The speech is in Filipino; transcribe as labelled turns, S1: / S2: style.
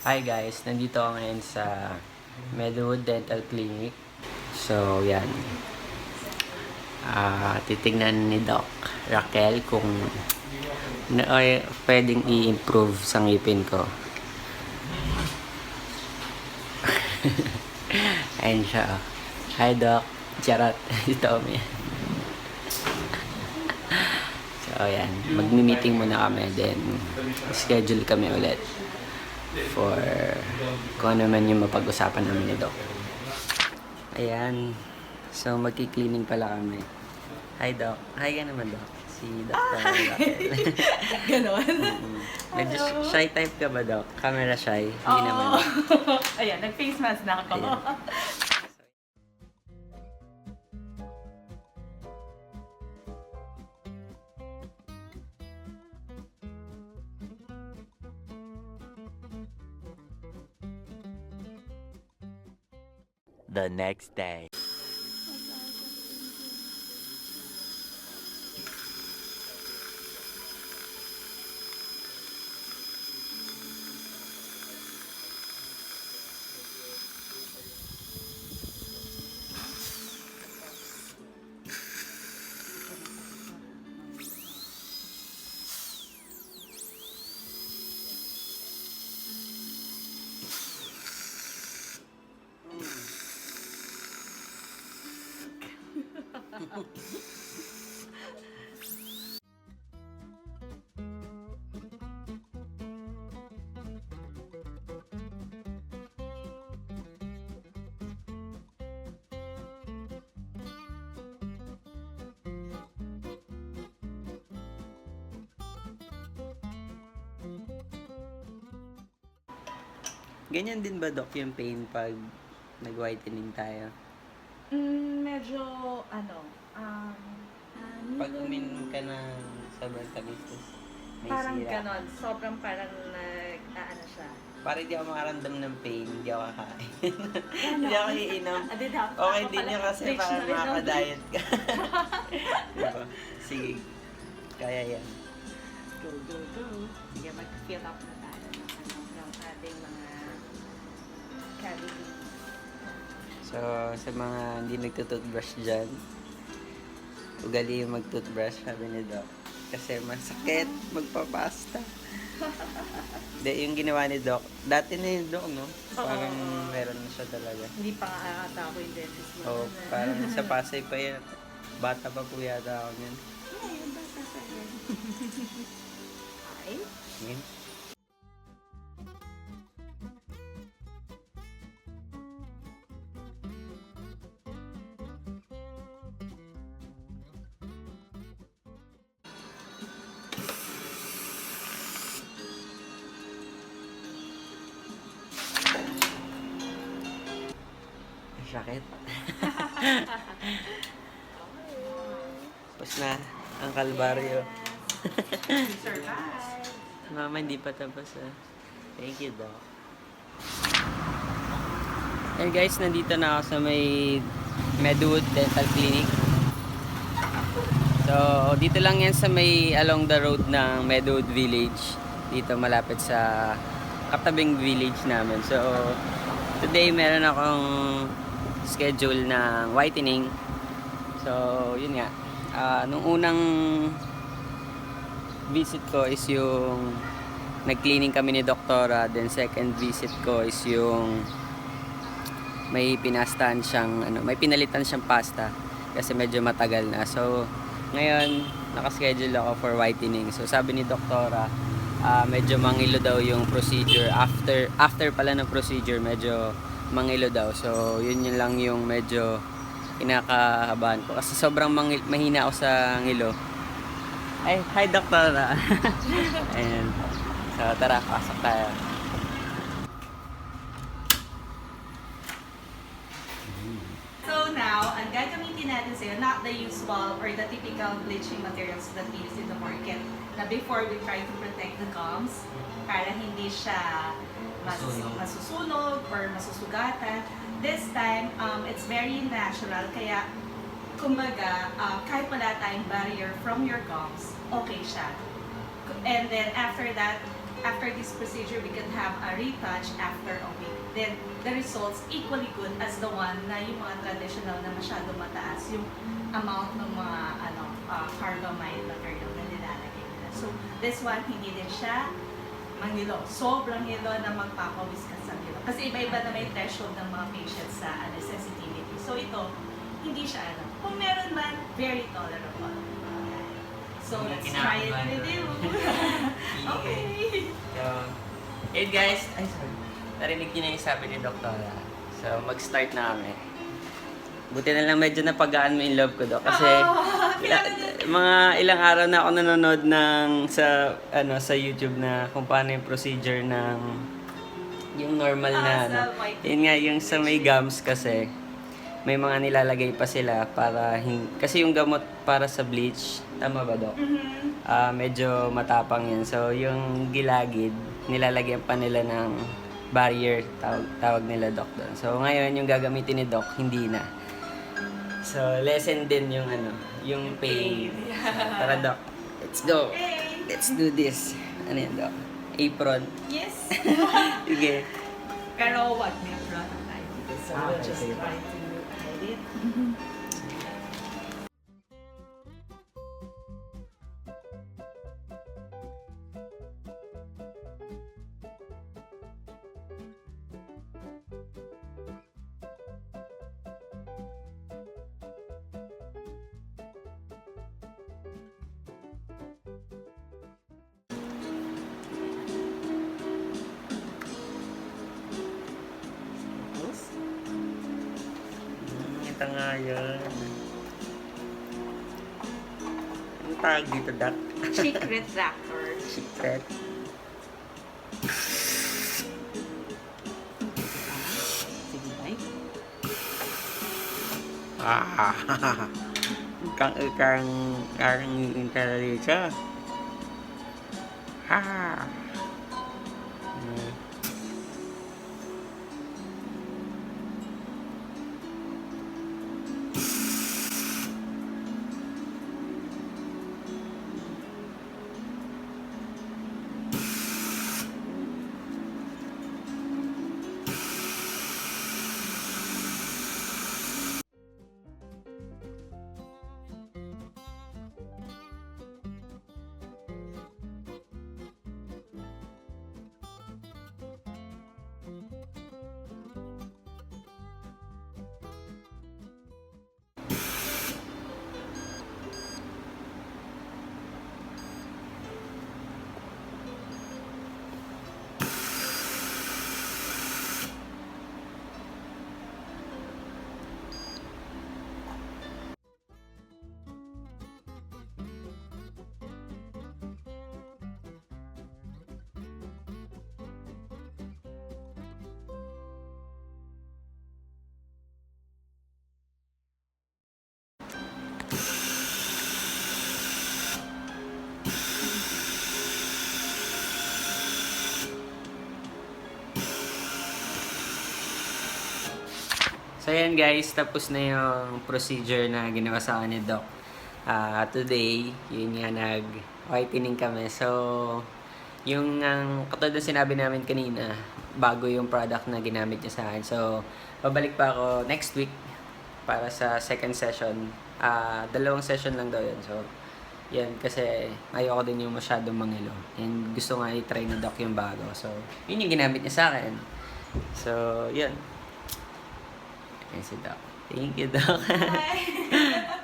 S1: Hi guys, nandito ako ngayon sa Medwood Dental Clinic. So, yan. Titignan ni Doc Raquel kung pwedeng i-improve sa ngipin ko. Ayan siya. Hi Doc. Charot. Ito kami. So, ayan. Magmi-meeting muna kami. Then, schedule kami ulit for kung ano man yung mapag-usapan namin ni Doc. Ayan. So, magki-cleaning pala kami. Hi, Doc. Hi ka naman, Doc. Si Dr. Raquel.
S2: Ganon?
S1: Medyo shy type ka ba, Doc? Camera shy? Hindi naman.
S2: Ayan, nag-face mask na ako.
S1: Ayan.
S3: The next day.
S1: Ganyan din ba, Doc, yung pain pag nag-whitening tayo?
S2: Medyo,
S1: Pag uminom ka ng sobrang tamis, may
S2: parang
S1: sira.
S2: ganon. Sobrang parang siya.
S1: Para hindi ako makaramdam ng pain, hindi ako kakain. Hindi ako iinom. Okay din yun kasi para makaka-diet ka. Diba? Sige. Kaya yan.
S2: Go, go, go. Sige, mag-fill up na tayo ng ating mga cavity.
S1: So, sa mga hindi nagtututbrush dyan, ugali yung mag-toothbrush, sabi ni Doc. Kasi masakit magpapasta. Hindi, yung ginawa ni Doc, dati na yung Doc, no? Parang meron na siya talaga.
S2: Hindi pa nga ata ako yung dentist mo.
S1: Oo, parang sa Pasay pa yan. Bata pa po yata ako niyan.
S2: Yung bata pa rin. Ay?
S1: Ngayon. Sakit. Tapos na ang kalbaryo.
S2: Survive!
S1: Mama, hindi pa tapos ah. Thank you, Doc. Hey guys, nandito na ako sa may Medwood Dental Clinic. So, dito lang yan sa may along the road ng Medwood Village. Dito malapit sa katabing village namin. So, today meron akong schedule ng whitening. So, yun nga. Nung unang visit ko is yung nag-cleaning kami ni Doktora. Then second visit ko is yung may pinastahan siyang may pinalitan siyang pasta kasi medyo matagal na. So, ngayon naka-schedule ako for whitening. So, sabi ni Doktora, medyo mangilo daw yung procedure after pala ng procedure, medyo mangilo daw. So, yun lang yung medyo kinakahabahan ko kasi sobrang mahina ako sa ngilo. Ay, hi Doktora. Ayan. So, tara, pasok tayo.
S2: So now, ang gagamitin natin sa'yo, not the usual or the typical bleaching materials that we use in the market na before we try to protect the gums para hindi siya masusunog or masusugatan. This time, it's very natural, kaya kumbaga, kahit wala tayong barrier from your gums, okay siya. And then after that, after this procedure, we can have a retouch after a week. Then, the results equally good as the one na yung mga traditional na masyado mataas yung amount ng mga carbamide material na nilalagay nila. So, this one, hindi din siya manghilo. Sobrang hilo na magpapawis ka sa hilo. Kasi iba-iba na may threshold ng mga patients sa sensitivity. So, ito, hindi siya Kung meron man, very tolerable. So, let's try it with you. Okay.
S1: So, guys, ay sorry. Narinig niyo na yung sabi ni Doktora. So, mag-start na kami. Buti na lang medyo napagaan mo yung love ko, Dok. Kasi mga ilang araw na ako nanonood sa YouTube na kung paano yung procedure ng yung normal na Yun nga, yung sa may gums kasi may mga nilalagay pa sila para kasi yung gamot para sa bleach, tama ba, Dok? Medyo matapang yan. So, yung gilagid, nilalagyan pa nila ng barrier, tawag nila, Doc, doon. So, ngayon, yung gagamitin ni Doc, hindi na. So, lessen din yung yung pain. So, tara, Doc. Let's go. Let's do this. Ano yan, Doc? Apron.
S2: Yes.
S1: Sige.
S2: Pero wag may apron ang tayo dito. So, we'll just
S1: sige.
S2: try to hide it.
S1: Ito nga yun. Anong tawag dito, Doc?
S2: Secret doctor.
S1: Secret.
S2: Sige, bye.
S1: Kang Raqueliza. So yan guys, tapos na yung procedure na ginawa sa akin ni Doc. Today, yun nga nag-whitening kami. So, yung katulad ng sinabi namin kanina, bago yung product na ginamit niya sa akin. So, babalik pa ako next week para sa second session. 2 session lang daw yun. So, yan kasi ayoko din yung masyadong mangilo. And gusto nga i-try na Doc yung bago. So, yun yung ginamit niya sa akin. So, yun. Ayan si Doc. Thank you, Doc.
S2: Bye.